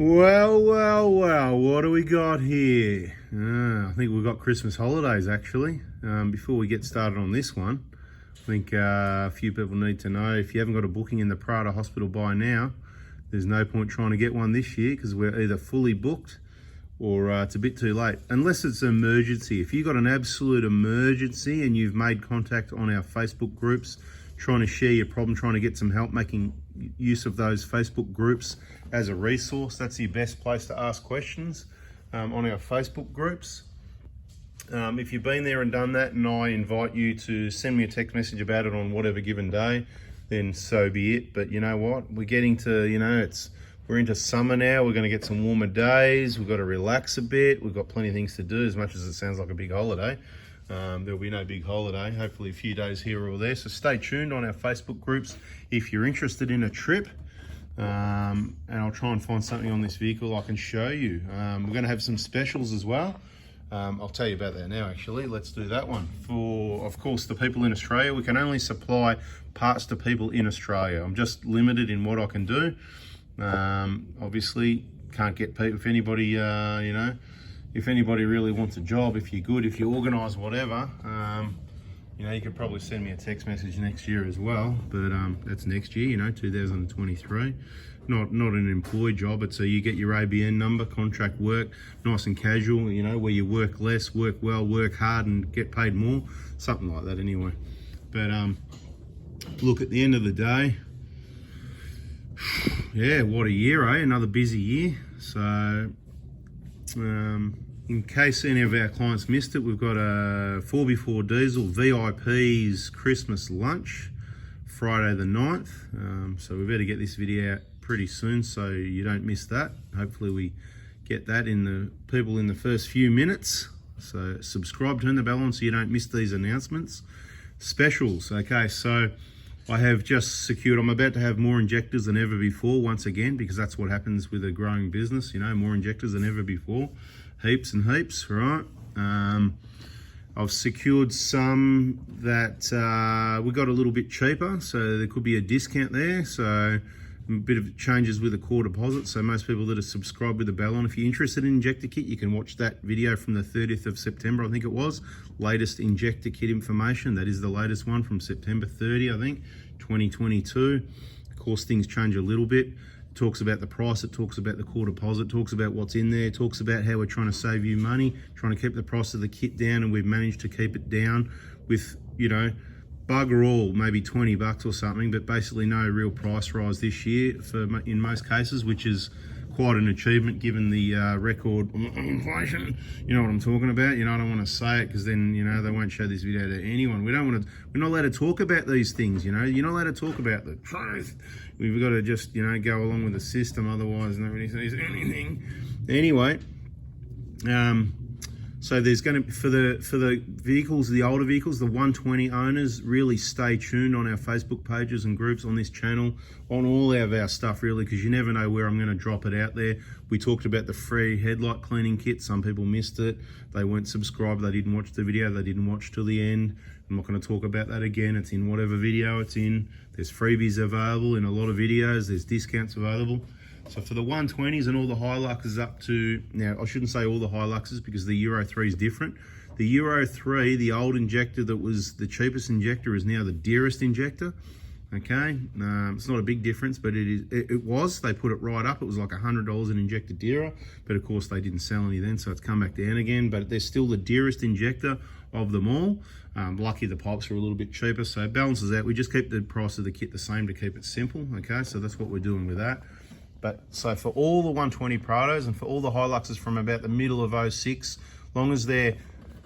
Well, what do we got here? I think we've got Christmas holidays actually. Before we get started on this one, I think a few people need to know, if you haven't got a booking in the Prada Hospital by now, there's no point trying to get one this year because we're either fully booked or it's a bit too late. Unless it's an emergency. If you've got an absolute emergency and you've made contact on our Facebook groups, trying to share your problem, trying to get some help, making use of those Facebook groups as a resource, that's your best place to ask questions on our Facebook groups. If you've been there and done that, and I invite you to send me a text message about it on whatever given day, then so be it. But you know what? We're getting to, we're into summer now. We're going to get some warmer days. We've got to relax a bit. We've got plenty of things to do, as much as it sounds like a big holiday. There'll be no big holiday, hopefully a few days here or there. So stay tuned on our Facebook groups if you're interested in a trip. And I'll try and find something on this vehicle I can show you. We're going to have some specials as well. I'll tell you about that now actually. Let's do that one. For, of course, the people in Australia, we can only supply parts to people in Australia. I'm just limited in what I can do. Obviously, can't get people, if anybody, if anybody really wants a job, if you're good, if you organise whatever, you could probably send me a text message next year as well. But that's next year, 2023. Not an employed job. It's you get your ABN number, contract work, nice and casual, where you work less, work well, work hard and get paid more. Something like that anyway. But look, at the end of the day, yeah, what a year, eh? Another busy year. So in case any of our clients missed it, we've got a 4x4 diesel VIP's Christmas lunch, Friday the 9th. So we better get this video out pretty soon so you don't miss that. Hopefully we get that in the people in the first few minutes. So subscribe, turn the bell on so you don't miss these announcements. Specials, okay, so I have just secured, I'm about to have more injectors than ever before once again, because that's what happens with a growing business, more injectors than ever before. Heaps and heaps, right? I've secured some that we got a little bit cheaper, so there could be a discount there. So a bit of changes with the core deposit. So most people that are subscribed with the bell on, if you're interested in injector kit, you can watch that video from the 30th of September, I think it was. Latest injector kit information. That is the latest one from September 30, I think, 2022. Of course, things change a little bit. It talks about the price, it talks about the core deposit, talks about what's in there, talks about how we're trying to save you money, trying to keep the price of the kit down, and we've managed to keep it down with, bugger all, maybe 20 bucks or something, but basically no real price rise this year in most cases, which is quite an achievement given the record inflation. You know what I'm talking about? I don't want to say it because then, they won't show this video to anyone. We're not allowed to talk about these things, You're not allowed to talk about the truth. We've got to just, go along with the system, otherwise nobody says anything. Anyway, so there's going to, for the vehicles, the older vehicles, the 120 owners, really stay tuned on our Facebook pages and groups, on this channel, on all of our stuff really, because you never know where I'm going to drop it out there. We talked about the free headlight cleaning kit. Some people missed it. They weren't subscribed. They didn't watch the video. They didn't watch till the end. I'm not going to talk about that again. It's in whatever video it's in. There's freebies available in a lot of videos. There's discounts available. So for the 120s and all the Hiluxes up to, now I shouldn't say all the Hiluxes because the Euro 3 is different. The Euro 3, the old injector that was the cheapest injector, is now the dearest injector. Okay, it's not a big difference, but it was. They put it right up. It was like $100 an injector dearer, but of course they didn't sell any then, so it's come back down again. But they're still the dearest injector of them all. Lucky the pipes are a little bit cheaper, so it balances out. We just keep the price of the kit the same to keep it simple. Okay, so that's what we're doing with that. But so for all the 120 Prados and for all the Hiluxes from about the middle of 06, long as they're,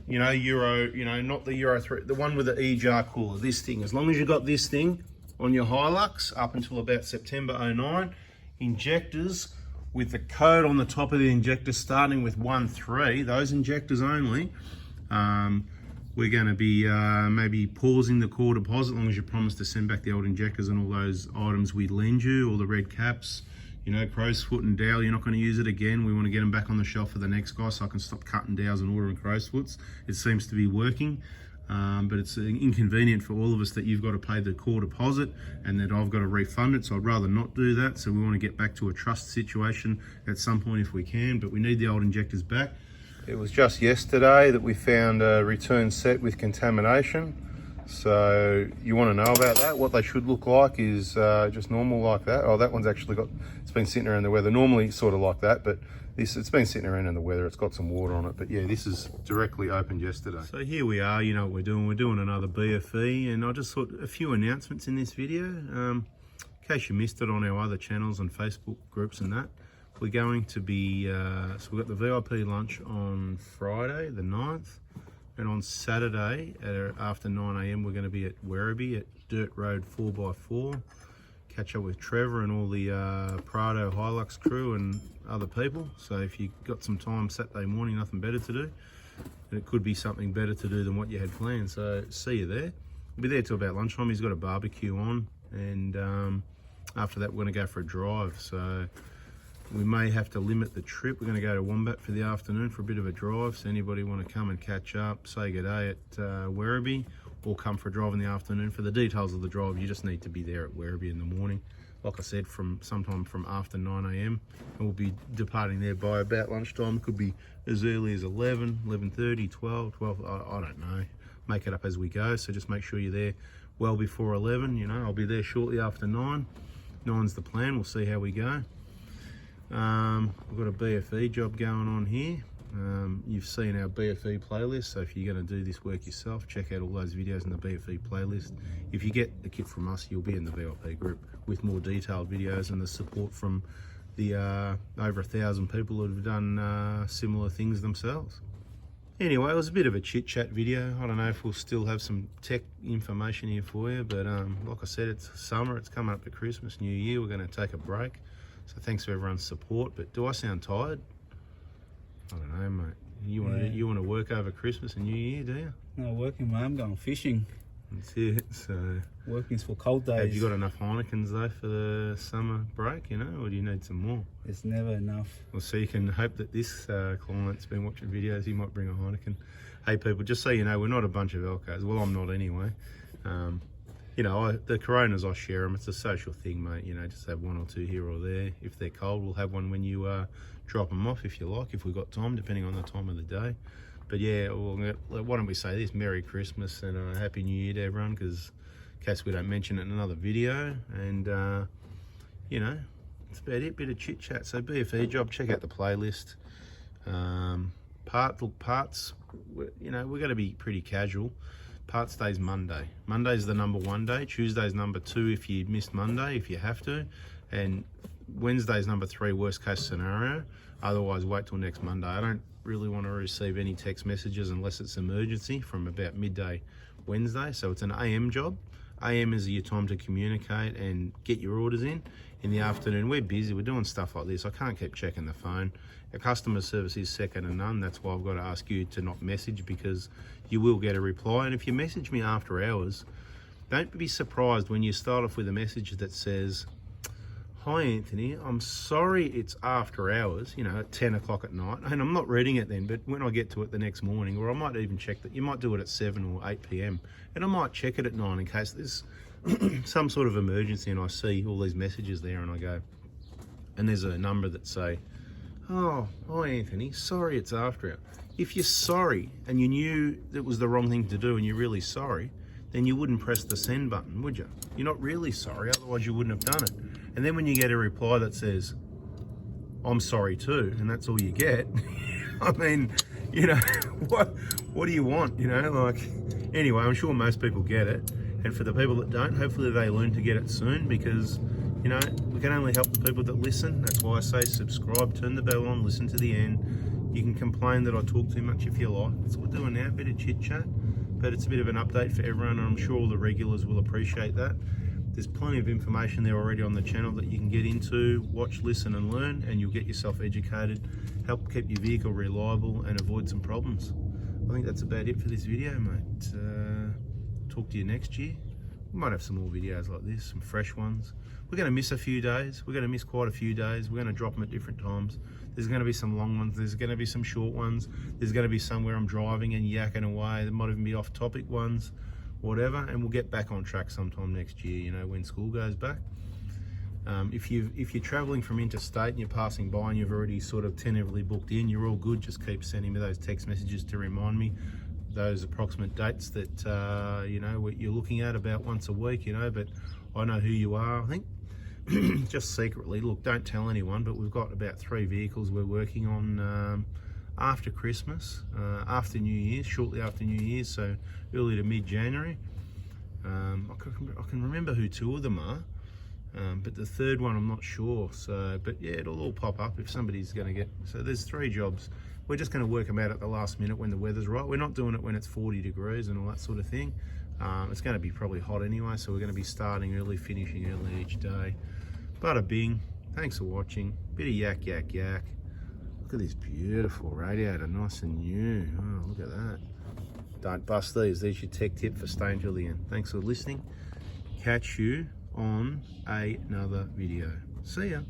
Euro, not the Euro 3, the one with the E-jar cooler, this thing, as long as you got this thing on your Hilux up until about September 09, injectors with the code on the top of the injector starting with 13, those injectors only, we're going to be maybe pausing the core deposit as long as you promise to send back the old injectors and all those items we lend you, all the red caps, crow's foot and dowel. You're not going to use it again. We want to get them back on the shelf for the next guy so I can stop cutting dowels and ordering crow's foots. It seems to be working. but it's inconvenient for all of us that you've got to pay the core deposit and that I've got to refund it, so I'd rather not do that. So we want to get back to a trust situation at some point if we can, but we need the old injectors back. It was just yesterday that we found a return set with contamination. So you want to know about that. What they should look like is just normal like that. Oh, that one's actually it's been sitting around the weather. Normally it's sort of like that, but it's been sitting around in the weather. It's got some water on it, but yeah, this is directly opened yesterday. So here we are, you know what we're doing. We're doing another BFE, and I just thought a few announcements in this video. In case you missed it on our other channels and Facebook groups and that, we're going to be, so we've got the VIP lunch on Friday the 9th, and on Saturday after 9 AM we're going to be at Werribee at Dirt Road 4x4. Catch up with Trevor and all the Prado Hilux crew and other people. So if you got some time Saturday morning, nothing better to do, and it could be something better to do than what you had planned. So see you there. We'll be there till about lunchtime. He's got a barbecue on, and after that we're going to go for a drive. So we may have to limit the trip. We're going to go to Wombat for the afternoon for a bit of a drive. So anybody want to come and catch up, say good day at Werribee, or come for a drive in the afternoon. For the details of the drive, you just need to be there at Werribee in the morning. Like I said, from sometime from after 9 AM, and we'll be departing there by about lunchtime. Could be as early as 11, 11:30, 12, I don't know. Make it up as we go. So just make sure you're there well before 11. You know, I'll be there shortly after 9. 9's the plan. We'll see how we go. We've got a BFE job going on here. You've seen our BFE playlist, so if you're going to do this work yourself, check out all those videos in the BFE playlist. If you get the kit from us, you'll be in the VIP group with more detailed videos and the support from the over 1,000 people that have done similar things themselves. Anyway, it was a bit of a chit-chat video. I don't know if we'll still have some tech information here for you, but like I said, it's summer, it's coming up to Christmas, New Year, we're going to take a break. So thanks for everyone's support, but do I sound tired? I don't know, mate. You want to work over Christmas and New Year, do you? No, working, mate. I'm going fishing. That's it. So working's for cold days. Have you got enough Heinekens though for the summer break, you know, or do you need some more? It's never enough. Well, so you can hope that this client's been watching videos, he might bring a Heineken. Hey people, just so you know, we're not a bunch of Elcos. Well, I'm not anyway. You know, the Coronas, I share them. It's a social thing, mate. You know, just have one or two here or there. If they're cold, we'll have one when you drop them off, if you like, if we've got time, depending on the time of the day. But yeah, why don't we say this? Merry Christmas and a Happy New Year to everyone, because in case we don't mention it in another video. And, you know, that's about it. Bit of chit chat. So BFE job, check out the playlist. Parts, you know, we're going to be pretty casual. Parts day's Monday. Monday's the number 1 day. Tuesday's number 2 if you missed Monday, if you have to. And Wednesday's number 3, worst case scenario. Otherwise, wait till next Monday. I don't really want to receive any text messages unless it's emergency from about midday Wednesday. So it's an AM job. AM is your time to communicate and get your orders in. In the afternoon, we're busy. We're doing stuff like this. I can't keep checking the phone. Our customer service is second to none. That's why I've got to ask you to not message, because you will get a reply. And if you message me after hours, don't be surprised when you start off with a message that says, "Hi Anthony, I'm sorry it's after hours," you know, at 10 o'clock at night. And I'm not reading it then, but when I get to it the next morning, or I might even check that, you might do it at 7 or 8 p.m. And I might check it at 9 in case there's some sort of emergency and I see all these messages there and I go, and there's a number that say, "Oh, hi Anthony, sorry it's after hours." If you're sorry and you knew it was the wrong thing to do and you're really sorry, then you wouldn't press the send button, would you? You're not really sorry, otherwise you wouldn't have done it. And then when you get a reply that says, "I'm sorry too," and that's all you get, I mean, you know, what do you want? You know, like, anyway, I'm sure most people get it. And for the people that don't, hopefully they learn to get it soon, because, you know, we can only help the people that listen. That's why I say subscribe, turn the bell on, listen to the end. You can complain that I talk too much if you like. That's what we're doing now, a bit of chit chat. But it's a bit of an update for everyone, and I'm sure all the regulars will appreciate that. There's plenty of information there already on the channel that you can get into, watch, listen and learn, and you'll get yourself educated, help keep your vehicle reliable and avoid some problems. I think that's about it for this video, mate. Talk to you next year. We might have some more videos like this, some fresh ones. We're going to miss a few days. We're going to miss quite a few days. We're going to drop them at different times. There's going to be some long ones. There's going to be some short ones. There's going to be some where I'm driving and yakking away. There might even be off-topic ones, whatever. And we'll get back on track sometime next year, you know, when school goes back. If you're traveling from interstate and you're passing by and you've already sort of tentatively booked in, you're all good. Just keep sending me those text messages to remind me those approximate dates that you know, what you're looking at about once a week, you know. But I know who you are, I think. Just secretly, look, don't tell anyone, but we've got about 3 vehicles we're working on after Christmas, after New Year's, shortly after New Year's, so early to mid-January. I can remember who 2 of them are, but the third one I'm not sure. So, but yeah, it'll all pop up if somebody's going to get. So there's 3 jobs. We're just going to work them out at the last minute when the weather's right. We're not doing it when it's 40 degrees and all that sort of thing. It's going to be probably hot anyway, so we're going to be starting early, finishing early each day. Bada bing. Thanks for watching. Bit of yak, yak, yak. Look at this beautiful radiator, nice and new. Oh, look at that. Don't bust these. There's your tech tip for staying till the end. Thanks for listening. Catch you on another video. See ya.